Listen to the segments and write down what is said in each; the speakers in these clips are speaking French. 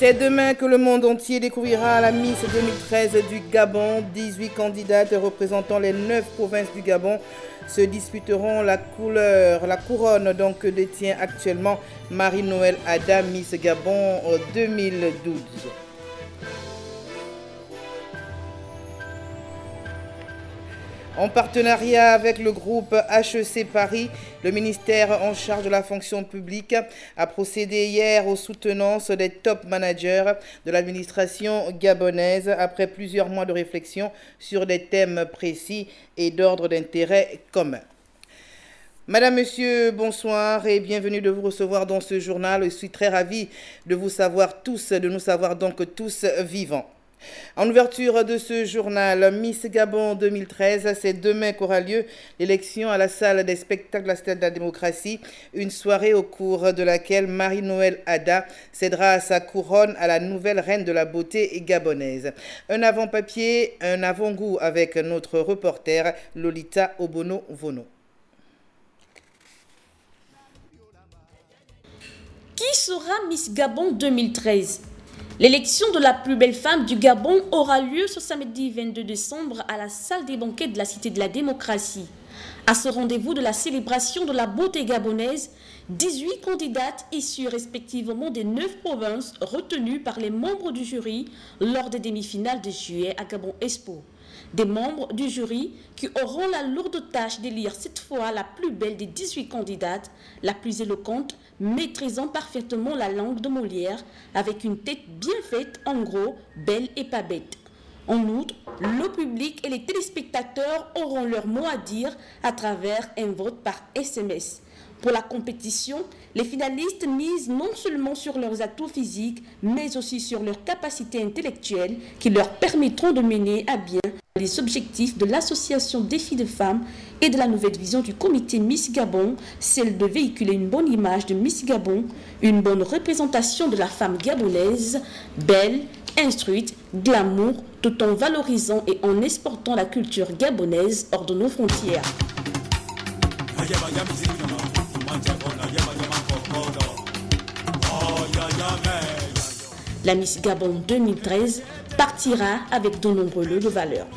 C'est demain que le monde entier découvrira la Miss 2013 du Gabon. 18 candidates représentant les 9 provinces du Gabon se disputeront la couronne donc que détient actuellement Marie-Noël Ada, Miss Gabon 2012. En partenariat avec le groupe HEC Paris, le ministère en charge de la fonction publique a procédé hier aux soutenances des top managers de l'administration gabonaise après plusieurs mois de réflexion sur des thèmes précis et d'ordre d'intérêt commun. Madame, Monsieur, bonsoir et bienvenue de vous recevoir dans ce journal. Je suis très ravi de nous savoir tous vivants. En ouverture de ce journal, Miss Gabon 2013, c'est demain qu'aura lieu l'élection à la salle des spectacles de la Cité de la Démocratie, une soirée au cours de laquelle Marie-Noël Ada cédera sa couronne à la nouvelle reine de la beauté gabonaise. Un avant-papier, un avant-goût avec notre reporter Lolita Obono-Vono. Qui sera Miss Gabon 2013? L'élection de la plus belle femme du Gabon aura lieu ce samedi 22 décembre à la salle des banquets de la Cité de la Démocratie. À ce rendez-vous de la célébration de la beauté gabonaise, 18 candidates issues respectivement des 9 provinces retenues par les membres du jury lors des demi-finales de juillet à Gabon Expo. Des membres du jury qui auront la lourde tâche d'élire cette fois la plus belle des 18 candidates, la plus éloquente, maîtrisant parfaitement la langue de Molière, avec une tête bien faite, en gros, belle et pas bête. En outre, le public et les téléspectateurs auront leur mot à dire à travers un vote par SMS. Pour la compétition, les finalistes misent non seulement sur leurs atouts physiques, mais aussi sur leurs capacités intellectuelles qui leur permettront de mener à bien les objectifs de l'association Défis de femmes et de la nouvelle vision du comité Miss Gabon, celle de véhiculer une bonne image de Miss Gabon, une bonne représentation de la femme gabonaise, belle, instruite, glamour, tout en valorisant et en exportant la culture gabonaise hors de nos frontières. La Miss Gabon 2013 partira avec de nombreux lots de valeur.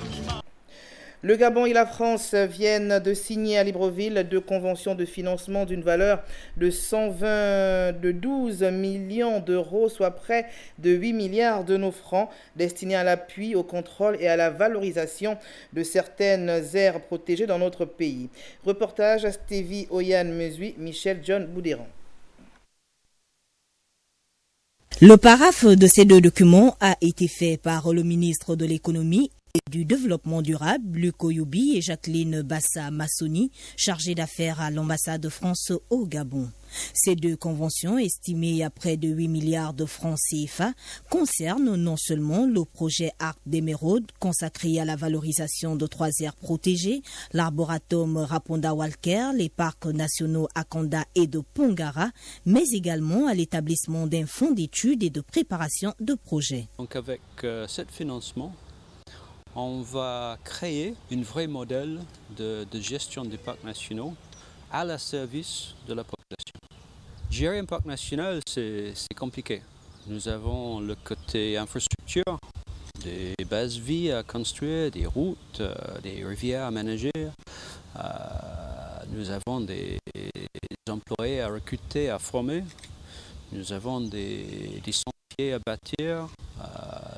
Le Gabon et la France viennent de signer à Libreville 2 conventions de financement d'une valeur de 12 millions d'euros, soit près de 8 milliards de nos francs, destinés à l'appui, au contrôle et à la valorisation de certaines aires protégées dans notre pays. Reportage Stevie Oyan Mesui, Michel John Boudéran. Le paraphe de ces 2 documents a été fait par le ministre de l'Économie et du Développement durable, Luc Oyoubi et Jacqueline Bassa-Massoni, chargés d'affaires à l'ambassade de France au Gabon. Ces 2 conventions, estimées à près de 8 milliards de francs CFA, concernent non seulement le projet Arc d'Émeraude, consacré à la valorisation de 3 aires protégées, l'arboratum Raponda-Walker, les parcs nationaux Akanda et de Pongara, mais également à l'établissement d'un fonds d'études et de préparation de projets. Donc avec ce financement, on va créer un vrai modèle de gestion des parcs nationaux à la service de la population. Gérer un parc national, c'est compliqué. Nous avons le côté infrastructure, des bases vie à construire, des routes, des rivières à aménager. Nous avons des employés à recruter, à former. Nous avons des sentiers à bâtir,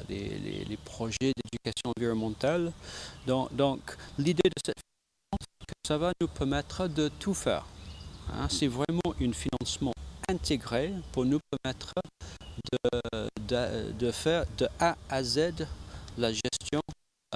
les projets d'éducation environnementale. Donc l'idée de cette finance, c'est que ça va nous permettre de tout faire. C'est vraiment un financement intégré pour nous permettre de faire de A à Z la gestion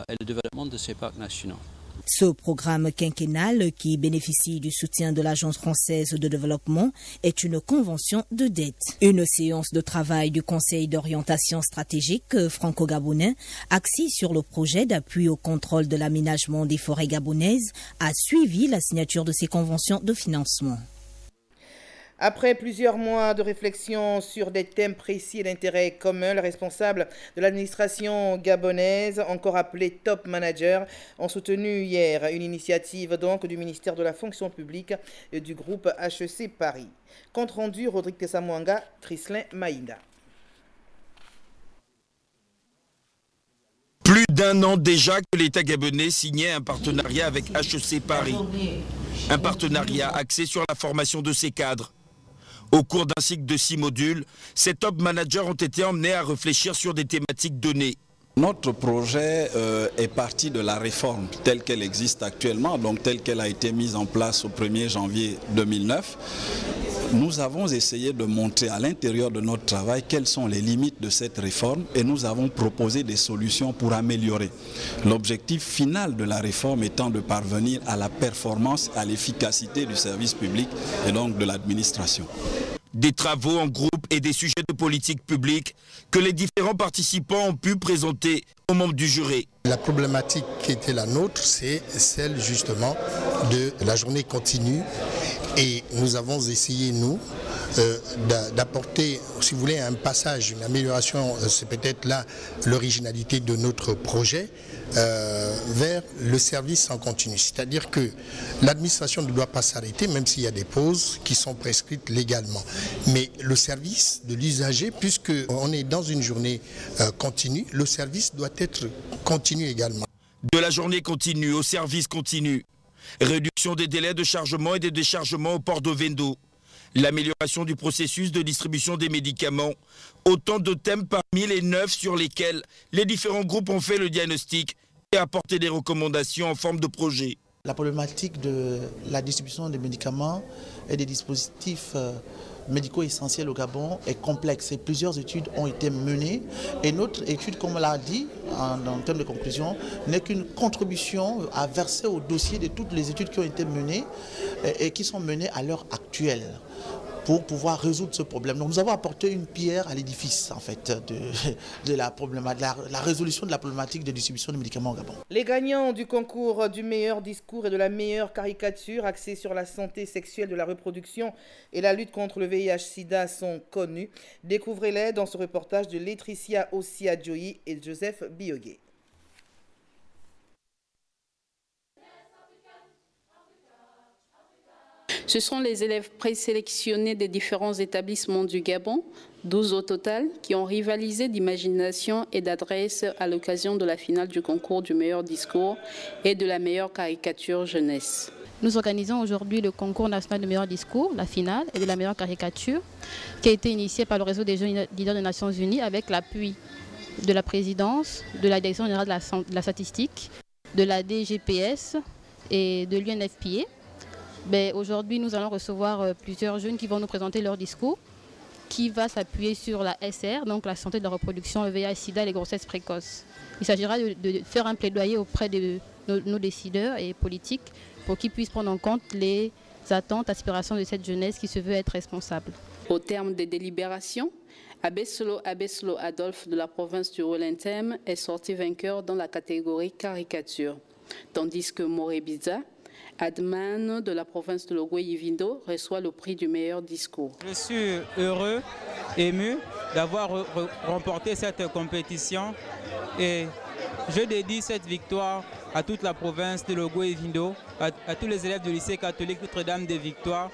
et le développement de ces parcs nationaux. Ce programme quinquennal, qui bénéficie du soutien de l'Agence française de développement, est une convention de dette. Une séance de travail du Conseil d'orientation stratégique franco-gabonais, axée sur le projet d'appui au contrôle de l'aménagement des forêts gabonaises, a suivi la signature de ces conventions de financement. Après plusieurs mois de réflexion sur des thèmes précis et d'intérêt commun, les responsables de l'administration gabonaise, encore appelés top managers, ont soutenu hier une initiative donc du ministère de la fonction publique et du groupe HEC Paris. Compte rendu, Rodrigue Tessamouanga, Trislin Maïda. d'un an déjà que l'État gabonais signait un partenariat avec HEC Paris. Un partenariat axé sur la formation de ses cadres. Au cours d'un cycle de 6 modules, ces top managers ont été emmenés à réfléchir sur des thématiques données. Notre projet est parti de la réforme telle qu'elle existe actuellement, donc telle qu'elle a été mise en place au 1er janvier 2009. Nous avons essayé de montrer à l'intérieur de notre travail quelles sont les limites de cette réforme et nous avons proposé des solutions pour améliorer. L'objectif final de la réforme étant de parvenir à la performance, à l'efficacité du service public et donc de l'administration. Des travaux en groupe et des sujets de politique publique que les différents participants ont pu présenter aux membres du jury. La problématique qui était la nôtre, c'est celle justement de la journée continue. Et nous avons essayé, nous, d'apporter, si vous voulez, un passage, une amélioration, c'est peut-être là l'originalité de notre projet, vers le service en continu. C'est-à-dire que l'administration ne doit pas s'arrêter, même s'il y a des pauses qui sont prescrites légalement. Mais le service de l'usager, puisqu'on est dans une journée continue, le service doit être continu également. De la journée continue au service continu. Réduction des délais de chargement et des déchargements au port d'Ovendo. L'amélioration du processus de distribution des médicaments. Autant de thèmes parmi les 9 sur lesquels les différents groupes ont fait le diagnostic et apporté des recommandations en forme de projet. La problématique de la distribution des médicaments et des dispositifs médicaux essentiels au Gabon est complexe et plusieurs études ont été menées. Et notre étude, comme on l'a dit en termes de conclusion, n'est qu'une contribution à verser au dossier de toutes les études qui ont été menées et qui sont menées à l'heure actuelle pour pouvoir résoudre ce problème. Donc nous avons apporté une pierre à l'édifice en fait de la résolution de la problématique de distribution des médicaments au Gabon. Les gagnants du concours du meilleur discours et de la meilleure caricature axée sur la santé sexuelle de la reproduction et la lutte contre le VIH-Sida sont connus. Découvrez-les dans ce reportage de Laetitia Ossia-Joyi et Joseph Biogué. Ce sont les élèves présélectionnés des différents établissements du Gabon, 12 au total, qui ont rivalisé d'imagination et d'adresse à l'occasion de la finale du concours du meilleur discours et de la meilleure caricature jeunesse. Nous organisons aujourd'hui le concours national du meilleur discours, la finale, et de la meilleure caricature, qui a été initié par le réseau des jeunes leaders des Nations Unies avec l'appui de la présidence, de la Direction générale de la statistique, de la DGPS et de l'UNFPA. Aujourd'hui, nous allons recevoir plusieurs jeunes qui vont nous présenter leur discours, qui va s'appuyer sur la SR, donc la santé de la reproduction, le VIH-Sida et les grossesses précoces. Il s'agira de faire un plaidoyer auprès de nos décideurs et politiques pour qu'ils puissent prendre en compte les attentes, aspirations de cette jeunesse qui se veut être responsable. Au terme des délibérations, Abeslo Adolphe de la province du Rolentem est sorti vainqueur dans la catégorie caricature, tandis que Morebiza Adman de la province de Logwe-Yivindo reçoit le prix du meilleur discours. Je suis heureux, ému d'avoir remporté cette compétition et je dédie cette victoire à toute la province de Logwe-Yivindo, à tous les élèves du lycée catholique Notre-Dame des Victoires,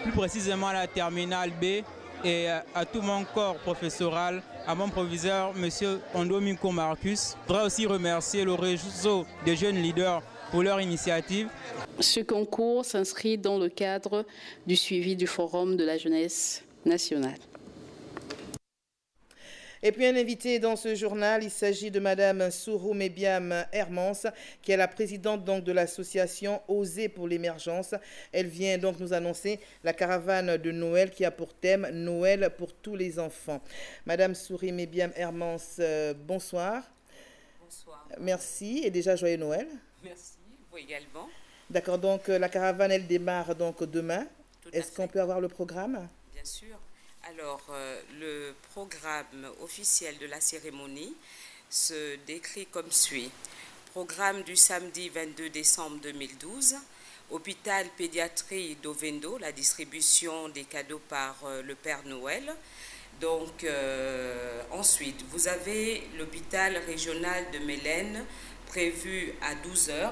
plus précisément à la terminale B et à tout mon corps professoral, à mon proviseur, M. Ondomiko Marcus. Je voudrais aussi remercier le réseau des jeunes leaders pour leur initiative. Ce concours s'inscrit dans le cadre du suivi du Forum de la jeunesse nationale. Et puis un invité dans ce journal, il s'agit de Madame Sourou Mébiam Hermance, qui est la présidente donc de l'association Oser pour l'émergence. Elle vient donc nous annoncer la caravane de Noël qui a pour thème Noël pour tous les enfants. Madame Sourou Mébiam Hermance, bonsoir. Bonsoir. Merci et déjà joyeux Noël. Merci, vous également. D'accord, donc la caravane elle démarre donc demain. Est-ce qu'on peut avoir le programme? Bien sûr. Alors, le programme officiel de la cérémonie se décrit comme suit. Programme du samedi 22 décembre 2012, hôpital pédiatrie d'Ovendo, la distribution des cadeaux par le Père Noël. Donc, ensuite, vous avez l'hôpital régional de Mélène prévu à 12h.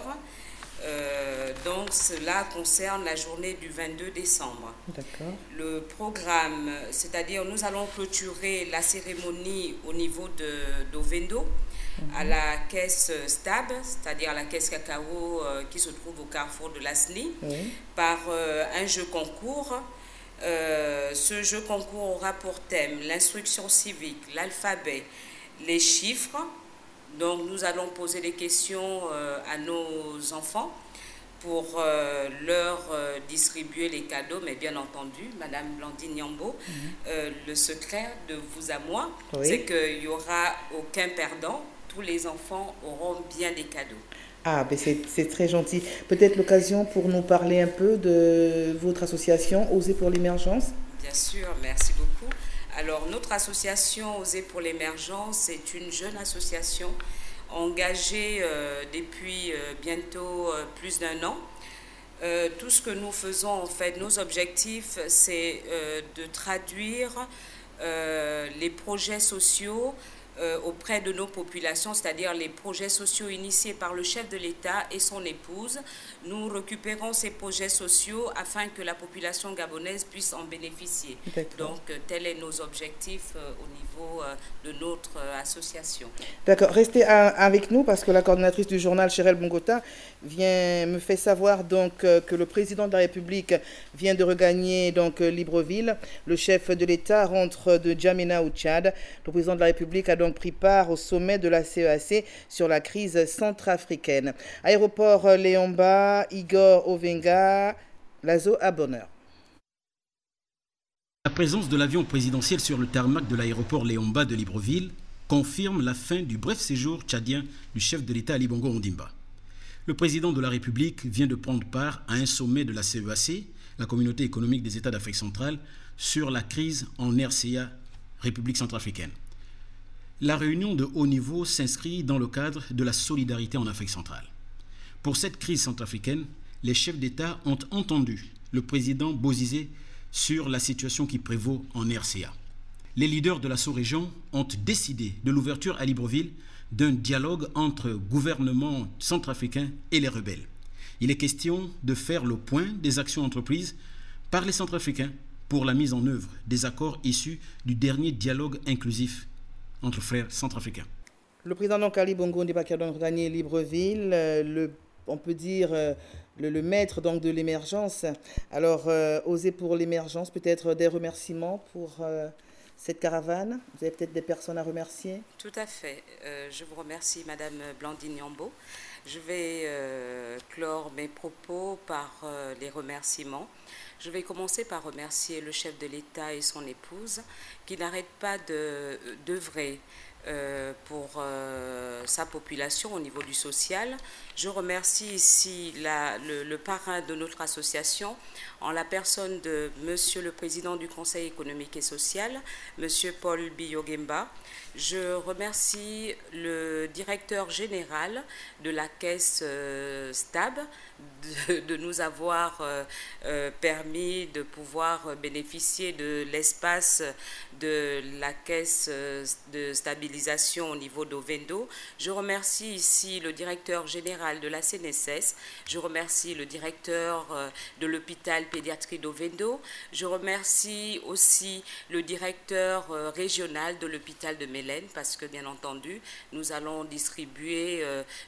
Donc cela concerne la journée du 22 décembre. D'accord. Le programme, c'est-à-dire nous allons clôturer la cérémonie au niveau d'Ovendo à la caisse STAB, c'est-à-dire la caisse cacao qui se trouve au carrefour de la SNI, par un jeu concours. Ce jeu concours aura pour thème l'instruction civique, l'alphabet, les chiffres. Donc nous allons poser des questions à nos enfants pour leur distribuer les cadeaux, mais bien entendu, Madame Blandine Nyambo, le secret de vous à moi, c'est qu'il n'y aura aucun perdant, tous les enfants auront bien des cadeaux. Ah, ben c'est très gentil. Peut-être l'occasion pour nous parler un peu de votre association Oser pour l'émergence? Bien sûr, merci beaucoup. Alors, notre association Oser pour l'émergence, c'est une jeune association engagée depuis bientôt plus d'1 an. Tout ce que nous faisons, en fait, nos objectifs, c'est de traduire les projets sociaux auprès de nos populations, c'est-à-dire les projets sociaux initiés par le chef de l'État et son épouse. Nous récupérons ces projets sociaux afin que la population gabonaise puisse en bénéficier. Donc, tels sont nos objectifs au niveau de notre association. D'accord. Restez avec nous parce que la coordinatrice du journal, Chérel Bongota, me fait savoir donc que le président de la République vient de regagner donc Libreville. Le chef de l'État rentre de Djamena au Tchad. Le président de la République a donc pris part au sommet de la CEAC sur la crise centrafricaine. Aéroport Léomba, Igor Ovenga, Lazo à bonheur. La présence de l'avion présidentiel sur le tarmac de l'aéroport Léomba de Libreville confirme la fin du bref séjour tchadien du chef de l'État Ali Bongo Ondimba. Le président de la République vient de prendre part à un sommet de la CEAC, la Communauté économique des États d'Afrique centrale, sur la crise en RCA, République centrafricaine. La réunion de haut niveau s'inscrit dans le cadre de la solidarité en Afrique centrale. Pour cette crise centrafricaine, les chefs d'État ont entendu le président Bozizé sur la situation qui prévaut en RCA. Les leaders de la sous-région ont décidé de l'ouverture à Libreville d'un dialogue entre gouvernement centrafricain et les rebelles. Il est question de faire le point des actions entreprises par les Centrafricains pour la mise en œuvre des accords issus du dernier dialogue inclusif entre frères centrafricains. Le président donc Ali Bongo Ondimba qui a donc gagné Libreville, on peut dire le maître donc de l'émergence. Alors, Oser pour l'émergence, peut-être des remerciements pour cette caravane. Vous avez peut-être des personnes à remercier? Tout à fait. Je vous remercie, Madame Blandine Nyambo. Je vais clore mes propos par les remerciements. Je vais commencer par remercier le chef de l'État et son épouse qui n'arrêtent pas d'œuvrer pour sa population au niveau du social. Je remercie ici le parrain de notre association en la personne de Monsieur le Président du Conseil économique et social, Monsieur Paul Biyogemba. Je remercie le directeur général de la caisse STAB de nous avoir permis de pouvoir bénéficier de l'espace de la caisse de stabilisation au niveau d'Ovendo. Je remercie ici le directeur général de la CNSS. Je remercie le directeur de l'hôpital pédiatrie d'Ovendo. Je remercie aussi le directeur régional de l'hôpital de Mélène parce que, bien entendu, nous allons distribuer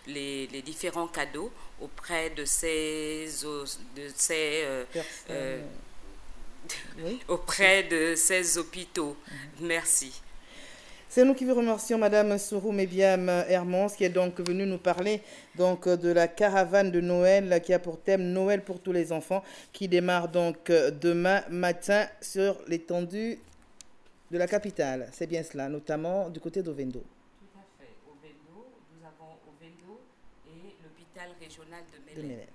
les différents cadeaux auprès de auprès de ces hôpitaux. Merci. C'est nous qui vous remercions, Madame Sourou Mébiam Hermans, qui est donc venue nous parler donc de la caravane de Noël qui a pour thème Noël pour tous les enfants, qui démarre donc demain matin sur l'étendue de la capitale. C'est bien cela, notamment du côté d'Ovendo. Tout à fait. Ovendo, nous avons Ovendo et l'hôpital régional de Mélène.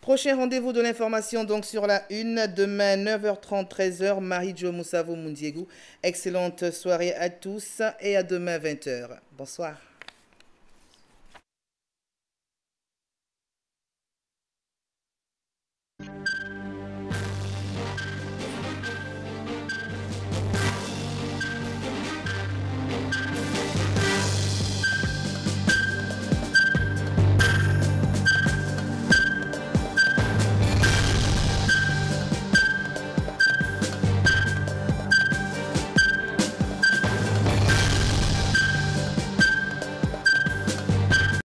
Prochain rendez-vous de l'information donc sur la une, demain 9h30, 13h, Marie-Jo Moussavo Mundiegou. Excellente soirée à tous et à demain 20h. Bonsoir.